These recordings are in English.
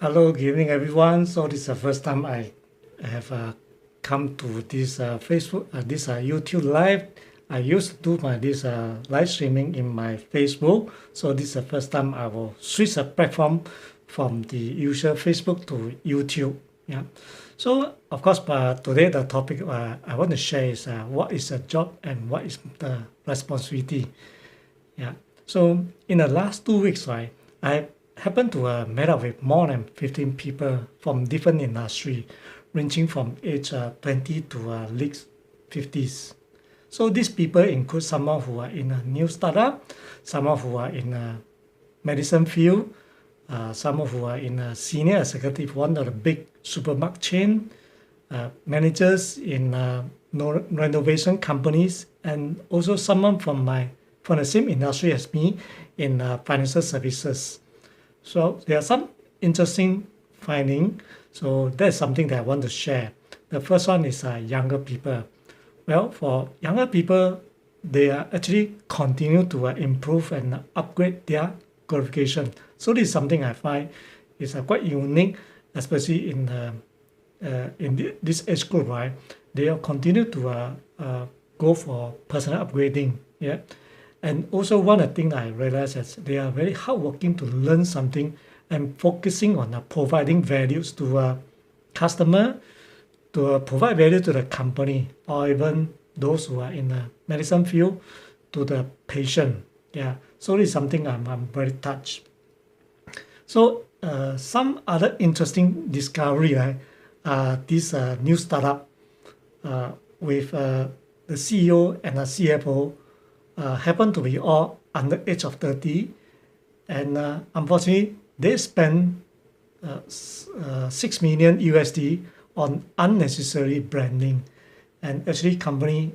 Hello, good evening, everyone. So this is the first time I have come to this Facebook, this YouTube live. I used to do my this live streaming in my Facebook. So this is the first time I will switch a platform from the usual Facebook to YouTube. Yeah. So of course, today the topic I want to share is what is a job and what is the responsibility. Yeah. So in the last 2 weeks, right, I happened to met up with more than 15 people from different industry, ranging from age 20 to late 50s. So these people include someone who are in a new startup, someone who are in a medicine field, someone who are in a senior executive, one of the big supermarket chain, managers in renovation companies, and also someone from the same industry as me in financial services. So there are some interesting findings. So that's something that I want to share. The first one is younger people. Well, for younger people, they are actually continue to improve and upgrade their qualification. So this is something I find is quite unique, especially in this age group, right? They are continue to go for personal upgrading. Yeah. And also one of the things I realized is they are very hardworking to learn something and focusing on providing values to customer, to provide value to the company, or even those who are in the medicine field, to the patient. Yeah, so this is something I'm very touched. So some other interesting discovery, right? This new startup with the CEO and the CFO happen to be all under age of 30, and unfortunately they spend $6 million USD on unnecessary branding, and actually company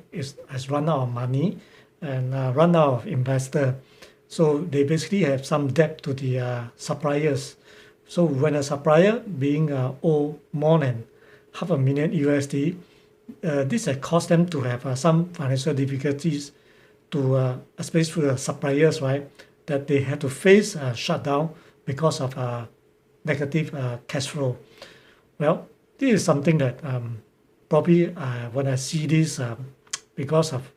has run out of money and run out of investor. So they basically have some debt to the suppliers. So when a supplier being owe more than $500,000 USD, this has caused them to have some financial difficulties to especially the suppliers, right? That they had to face a shutdown because of negative cash flow. Well, this is something that probably when I see this, because of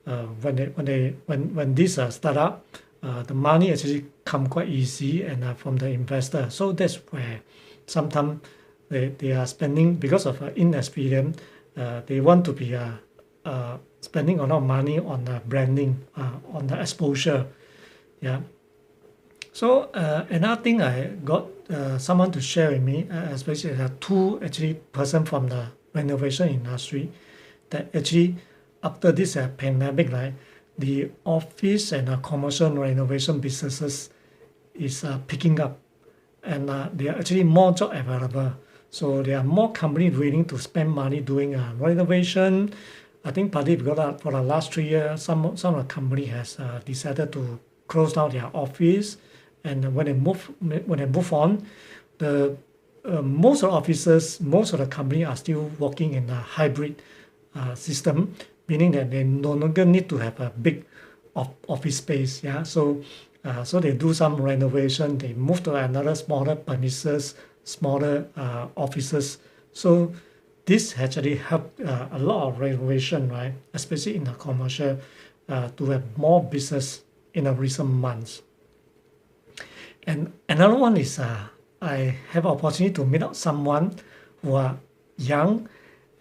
when this startup, the money actually come quite easy and from the investor. So that's where sometimes they are spending because of inexperience. They want to be spending a lot of money on branding, on the exposure. Yeah. So another thing I got someone to share with me, especially two actually person from the renovation industry, that actually after this pandemic, right, the office and commercial renovation businesses is picking up, and there are actually more job available. So there are more companies willing to spend money doing renovation. I think partly because for the last 3 years, some of the company has decided to close down their office, and when they move on, the most of the offices, most of the company are still working in a hybrid system, meaning that they no longer need to have a big office space. Yeah, so they do some renovation, they move to another smaller premises, smaller offices. So this actually helped a lot of renovation, right? Especially in the commercial, to have more business in the recent months. And another one is I have opportunity to meet up someone who are young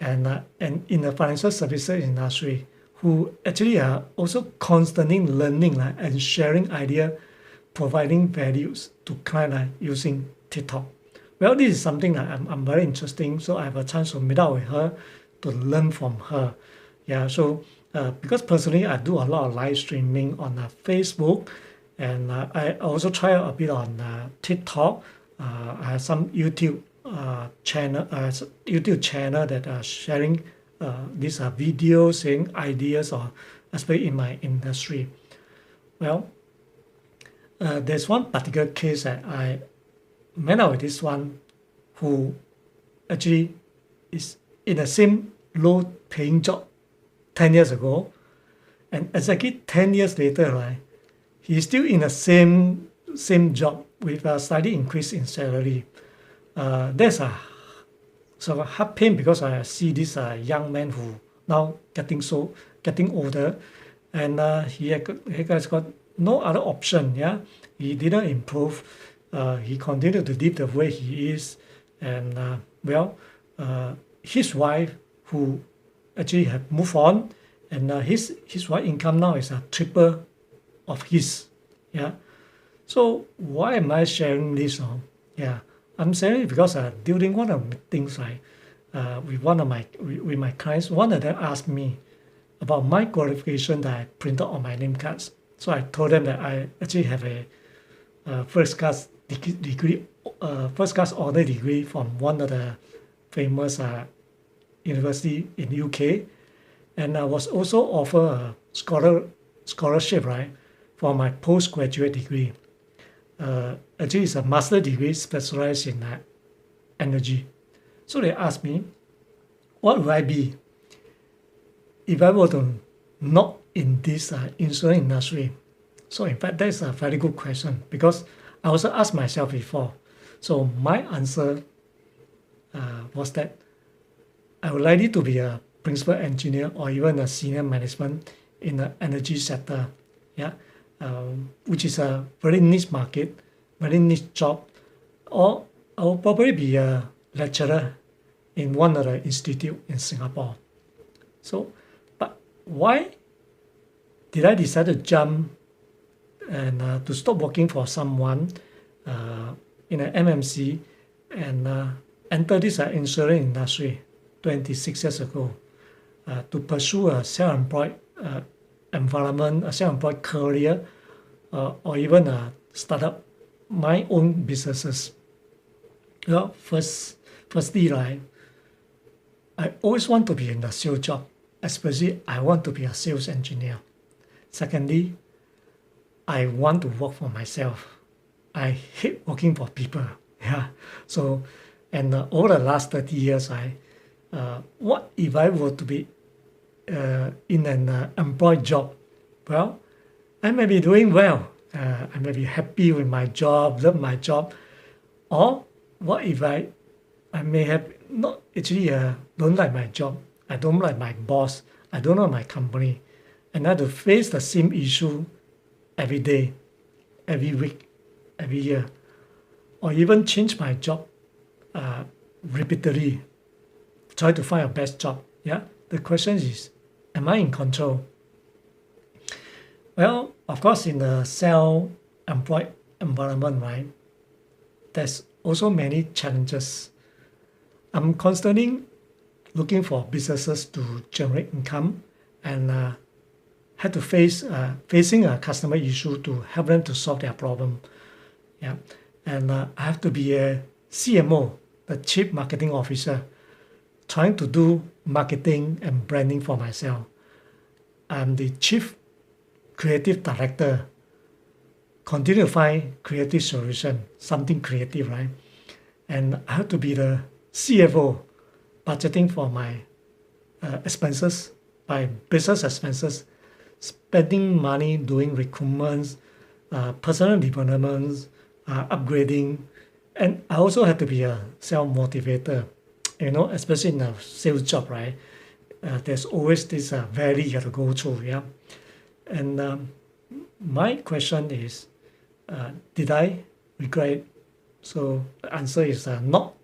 and in the financial services industry, who actually are also constantly learning and sharing idea, providing values to client using TikTok. Well, this is something that I'm very interesting. So I have a chance to meet up with her to learn from her. Yeah, so because personally I do a lot of live streaming on Facebook, and I also try a bit on TikTok. I have some YouTube channel that are sharing these videos, sharing ideas, or especially in my industry. Well, there's one particular case that I met up with this one who actually is in the same low paying job 10 years ago, and exactly 10 years later, right, he's still in the same job with a slightly increase in salary. there's a sort of heart pain because I see this young man who now getting older, and he has got no other option. Yeah, he didn't improve. He continued to live the way he is, and his wife who actually have moved on, and his wife income now is a triple of his. Yeah, so why am I sharing this? Yeah, I'm sharing it because during one of the meetings, with with my clients, one of them asked me about my qualification that I printed on my name cards. So I told them that I actually have a first class degree, first class honor degree from one of the famous university in UK, and I was also offered a scholarship, right, for my postgraduate degree. Actually, it's a master degree specialized in energy. So they asked me, what would I be if I were to not in this insurance industry? So in fact, that's a very good question because I also asked myself before. So my answer was that I would likely to be a principal engineer or even a senior management in the energy sector, yeah, which is a very niche market, very niche job, or I will probably be a lecturer in one of the institute in Singapore. So, but why did I decide to jump and to stop working for someone in an MMC and enter this insurance industry 26 years ago to pursue a self-employed environment, a self-employed career, or even start up my own businesses? Well, firstly, right, I always want to be in the sales job, especially I want to be a sales engineer. Secondly, I want to work for myself. I hate working for people. Yeah. So, and over the last 30 years, what if I were to be in an employed job? Well, I may be doing well. I may be happy with my job, love my job. Or what if I may have not actually don't like my job. I don't like my boss. I don't like my company. And I have to face the same issue every day, every week, every year, or even change my job repeatedly, try to find a best job. Yeah, the question is, am I in control? Well, of course, in the self-employed environment, right, there's also many challenges. I'm constantly looking for businesses to generate income and had to facing a customer issue to help them to solve their problem. Yeah, and I have to be a CMO, the Chief Marketing Officer, trying to do marketing and branding for myself. I'm the Chief Creative Director, continue to find creative solution, something creative, right? And I have to be the CFO, budgeting for my expenses, my business expenses, spending money doing recruitments, personal developments, upgrading, and I also have to be a self-motivator, especially in a sales job, right? There's always this valley you have to go through, yeah? And my question is, did I regret it? So the answer is not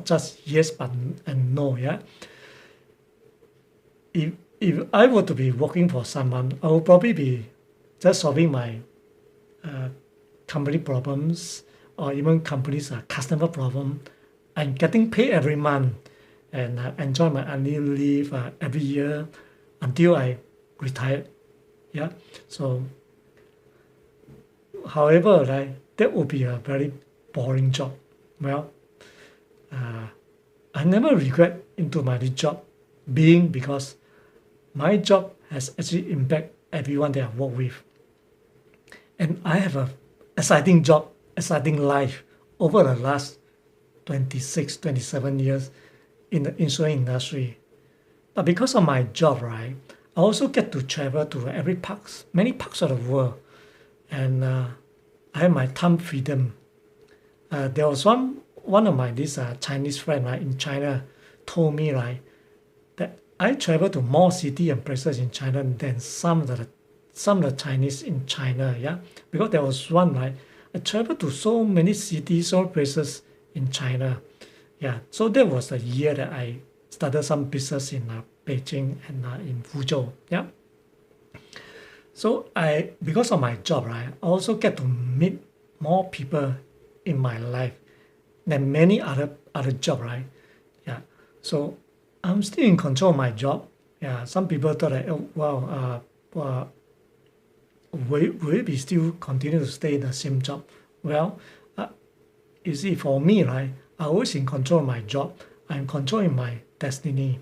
just yes but and no, yeah? If I were to be working for someone, I would probably be just solving my company problems or even company's customer problem and getting paid every month and enjoy my annual leave every year until I retire. Yeah. So, however, that would be a very boring job. Well, I never regret into my job because my job has actually impact everyone that I work with. And I have a exciting job, exciting life over the last 26, 27 years in the insurance industry. But because of my job, right, I also get to travel to many parts of the world. And I have my time freedom. There was one one of my this Chinese friend, right, in China told me, right, that I travel to more city and places in China than some of the Chinese in China, yeah. Because there was one, right, I traveled to so many cities, so places in China, yeah. So that was the year that I started some business in Beijing and in Fuzhou, yeah. So because of my job, right, I also get to meet more people in my life than many other job, right? Yeah. So I'm still in control of my job. Yeah. Some people thought that, oh, wow, will it be still continue to stay in the same job? Well, you see, for me, right, I always in control of my job. I'm controlling my destiny,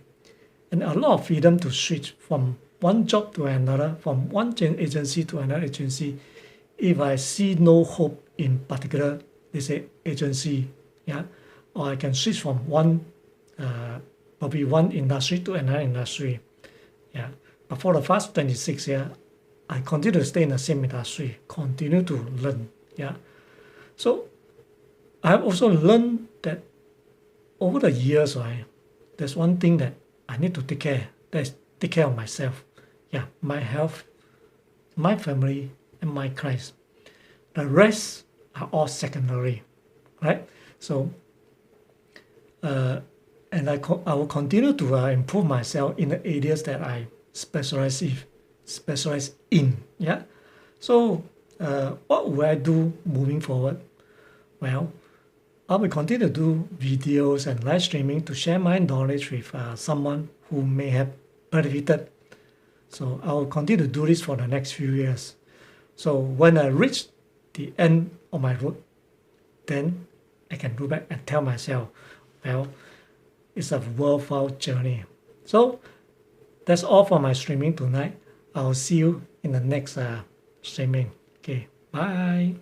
and a lot of freedom to switch from one job to another, from one agency to another agency. If I see no hope in particular, they say agency, yeah, or I can switch from probably one industry to another industry, yeah. But for the past 26 years, I continue to stay in the same industry, continue to learn, yeah. So I've also learned that over the years, right, there's one thing that I need to take care. That's take care of myself, yeah, my health, my family, and my Christ. The rest are all secondary, right? So, and I will continue to improve myself in the areas that I specialize in. Yeah. So, what will I do moving forward? Well, I will continue to do videos and live streaming to share my knowledge with someone who may have benefited. So I will continue to do this for the next few years. So when I reach the end of my road, then I can go back and tell myself, well, it's a worthwhile journey. So that's all for my streaming tonight. I'll see you in the next streaming. Okay, bye.